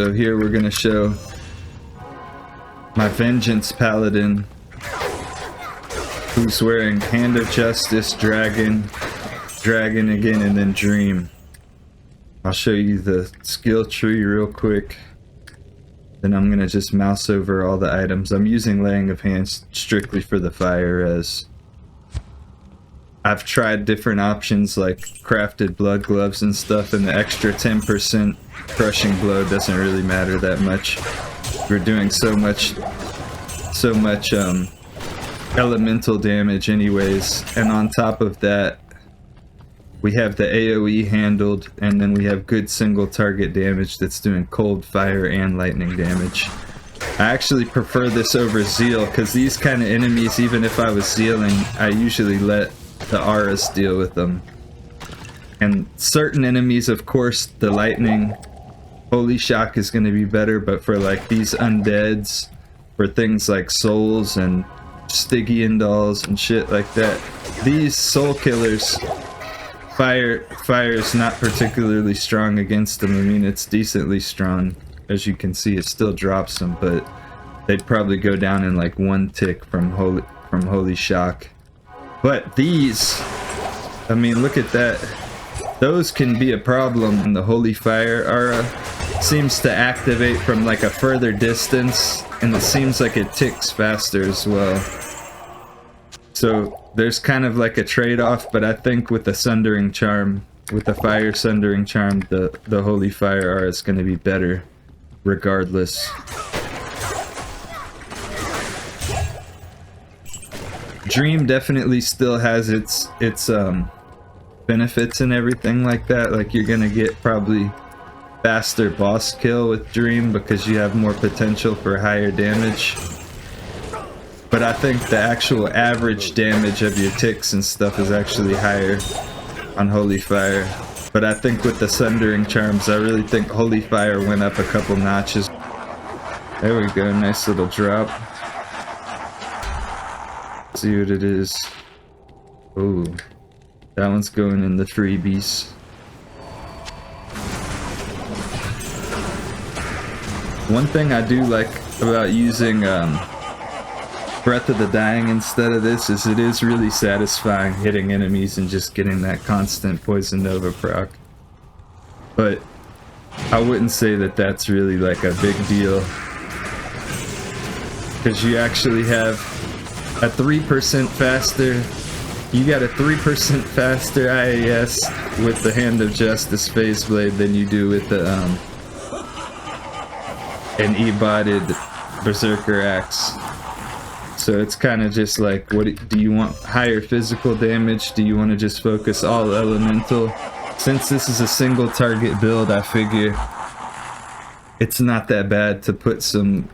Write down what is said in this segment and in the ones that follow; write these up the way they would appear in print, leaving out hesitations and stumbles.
So here we're gonna show my Vengeance Paladin, who's wearing Hand of Justice, Dragon again, and then Dream. I'll show you the skill tree real quick. Then I'm gonna just mouse over all the items. I'm using Laying of Hands strictly for the fire, as I've tried different options like crafted blood gloves and stuff, and the extra 10% crushing blow doesn't really matter that much. We're doing so much elemental damage anyways, and on top of that we have the AOE handled, and then we have good single target damage that's doing cold, fire, and lightning damage. I actually prefer this over Zeal, because these kind of enemies, even if I was Zealing, I usually let the auras deal with them. And certain enemies, of course, the lightning, Holy Shock is going to be better, but for like these undeads, for things like souls and Stygian dolls and shit like that, these soul killers, fire is not particularly strong against them. I mean, it's decently strong. As you can see, it still drops them, but they'd probably go down in like one tick from Holy Shock. But these, I mean, look at that. Those can be a problem. And the Holy Fire aura seems to activate from like a further distance, and it seems like it ticks faster as well. So there's kind of like a trade-off, but I think with the Sundering Charm, with the Fire Sundering Charm, the Holy Fire aura is going to be better regardless. Dream definitely still has its benefits and everything like that. Like, you're gonna get probably faster boss kill with Dream because you have more potential for higher damage. But I think the actual average damage of your ticks and stuff is actually higher on Holy Fire. But I think with the Sundering Charms, I really think Holy Fire went up a couple notches. There we go, nice little drop. Let's see what it is. Oh, that one's going in the freebies. One thing I do like about using Breath of the Dying instead of this is it is really satisfying hitting enemies and just getting that constant Poison Nova proc. But I wouldn't say that that's really like a big deal, because you actually have a 3% faster, you got a 3% faster IAS with the Hand of Justice Phase Blade than you do with the an E-botted Berserker Axe. So it's kind of just like, what do you want? Higher physical damage? Do you want to just focus all elemental? Since this is a single target build, I figure it's not that bad to put some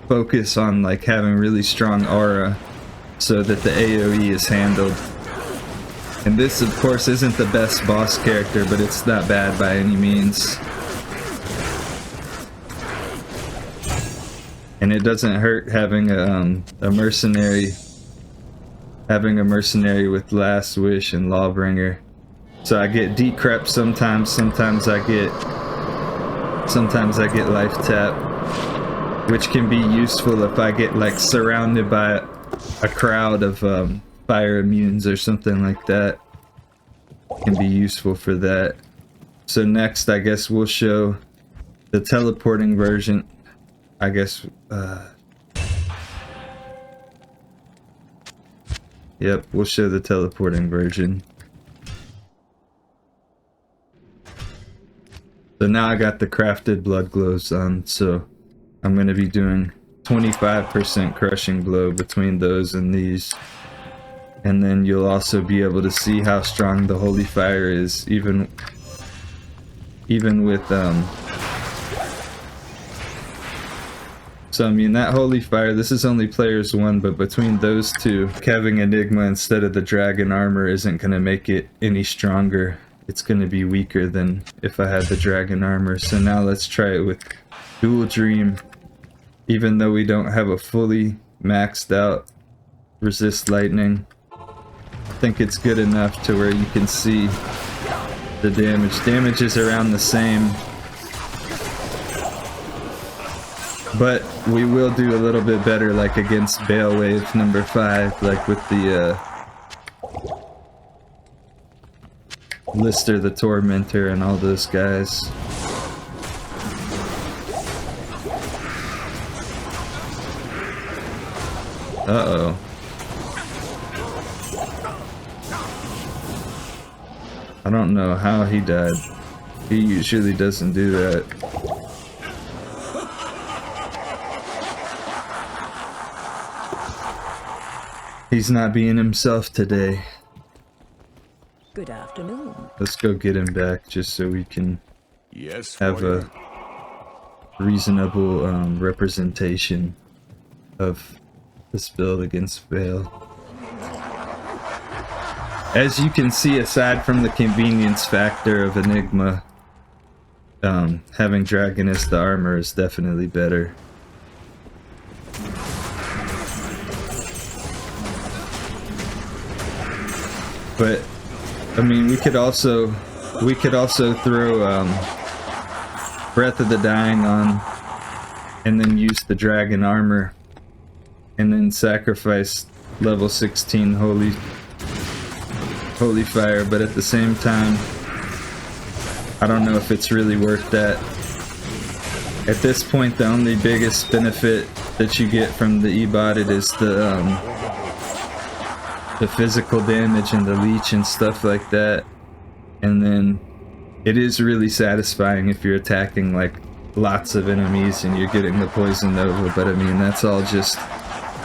focus on like having really strong aura so that the AOE is handled. And this, of course, isn't the best boss character, but it's not bad by any means. And it doesn't hurt having a mercenary with Last Wish and Lawbringer. So I get Decrep sometimes I get Life Tap, which can be useful if I get like surrounded by a crowd of fire immunes or something like that. It can be useful for that. So next, I guess we'll show the teleporting version. I guess, yep, we'll show the teleporting version. So now I got the crafted blood gloves on, so I'm going to be doing 25% crushing blow between those and these. And then you'll also be able to see how strong the Holy Fire is, even with, so I mean, that Holy Fire, this is only players 1, but between those two, having Enigma instead of the Dragon Armor isn't going to make it any stronger. It's going to be weaker than if I had the Dragon Armor. So now let's try it with Dual Dream. Even though we don't have a fully maxed out Resist Lightning, I think it's good enough to where you can see the damage. Damage is around the same. But we will do a little bit better, like against Baal Wave number 5, like with the Lister the Tormentor and all those guys. Uh-oh. I don't know how he died. He usually doesn't do that. He's not being himself today. Good afternoon. Let's go get him back just so we can have a reasonable representation of this build against Baal. As you can see, aside from the convenience factor of Enigma, having Dragon as the armor is definitely better. But I mean, we could also throw Breath of the Dying on, and then use the Dragon armor, and then sacrifice level 16 Holy Fire. But at the same time, I don't know if it's really worth that. At this point, the only biggest benefit that you get from the E-Botted is the physical damage and the leech and stuff like that. And then it is really satisfying if you're attacking like lots of enemies and you're getting the Poison Nova, but I mean, that's all just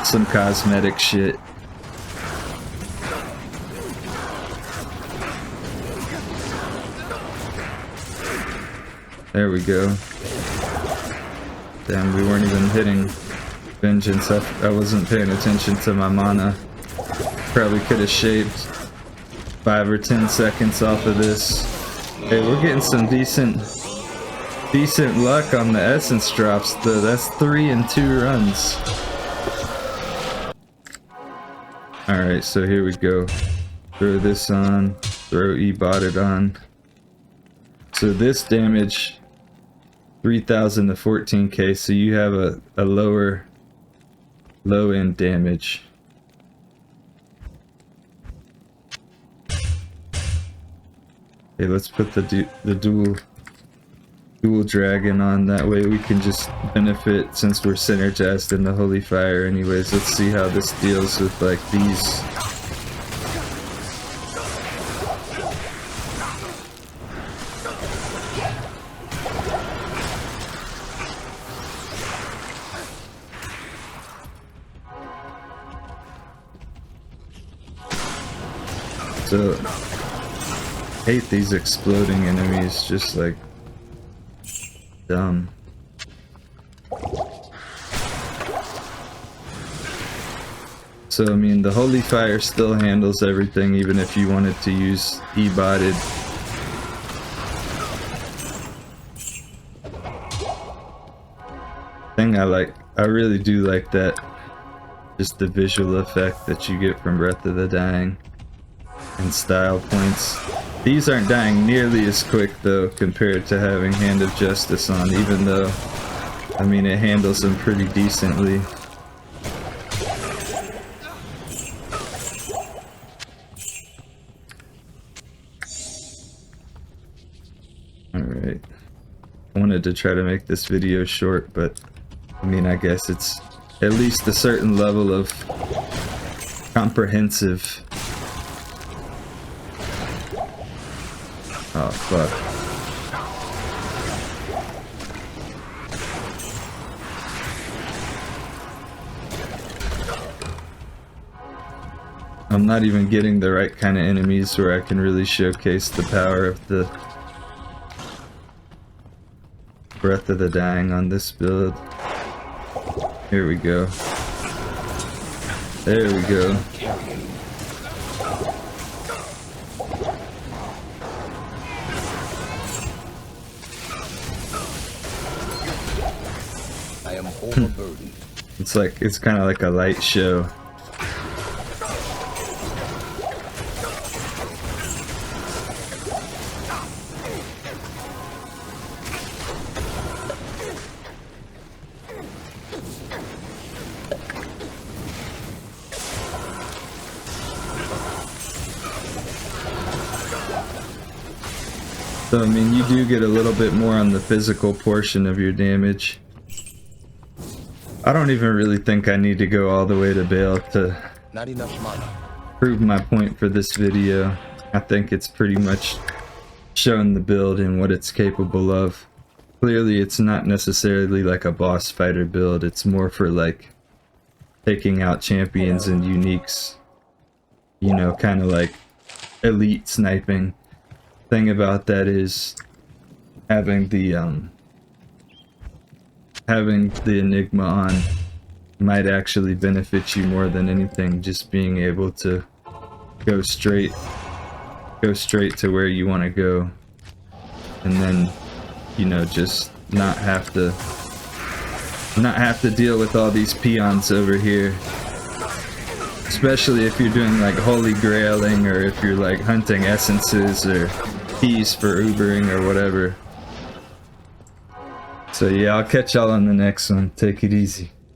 some cosmetic shit. There we go. Damn, we weren't even hitting Vengeance. I wasn't paying attention to my mana. Probably could have shaved 5 or 10 seconds off of this. Hey, we're getting some decent luck on the essence drops though. That's 3 in 2 runs. Alright, so here we go. Throw this on, throw E-Botted on. So this damage 3,000 to 14k, so you have a lower low end damage. Okay, let's put the dual dragon on, that way we can just benefit since we're synergized in the Holy Fire anyways. Let's see how this deals with like these. So, hate these exploding enemies, just like dumb. So I mean, the Holy Fire still handles everything, even if you wanted to use E-Botted. Thing I really do like that, just the visual effect that you get from Breath of the Dying. And style points. These aren't dying nearly as quick though compared to having Hand of Justice on, even though, I mean, it handles them pretty decently. Alright. I wanted to try to make this video short, but I mean, I guess it's at least a certain level of comprehensive. Oh, fuck. I'm not even getting the right kind of enemies where I can really showcase the power of the Breath of the Dying on this build. Here we go. There we go. It's kind of like a light show. So I mean, you do get a little bit more on the physical portion of your damage. I don't even really think I need to go all the way to Baal to Not enough mana. prove my point for this video. I think it's pretty much shown the build and what it's capable of. Clearly it's not necessarily like a boss fighter build, it's more for like taking out champions and uniques. You know, kind of like elite sniping. Thing about that is having the Enigma on might actually benefit you more than anything, just being able to go straight to where you want to go, and then, you know, just not have to deal with all these peons over here, especially if you're doing like holy grailing, or if you're like hunting essences or keys for Ubering or whatever. So yeah, I'll catch y'all on the next one. Take it easy.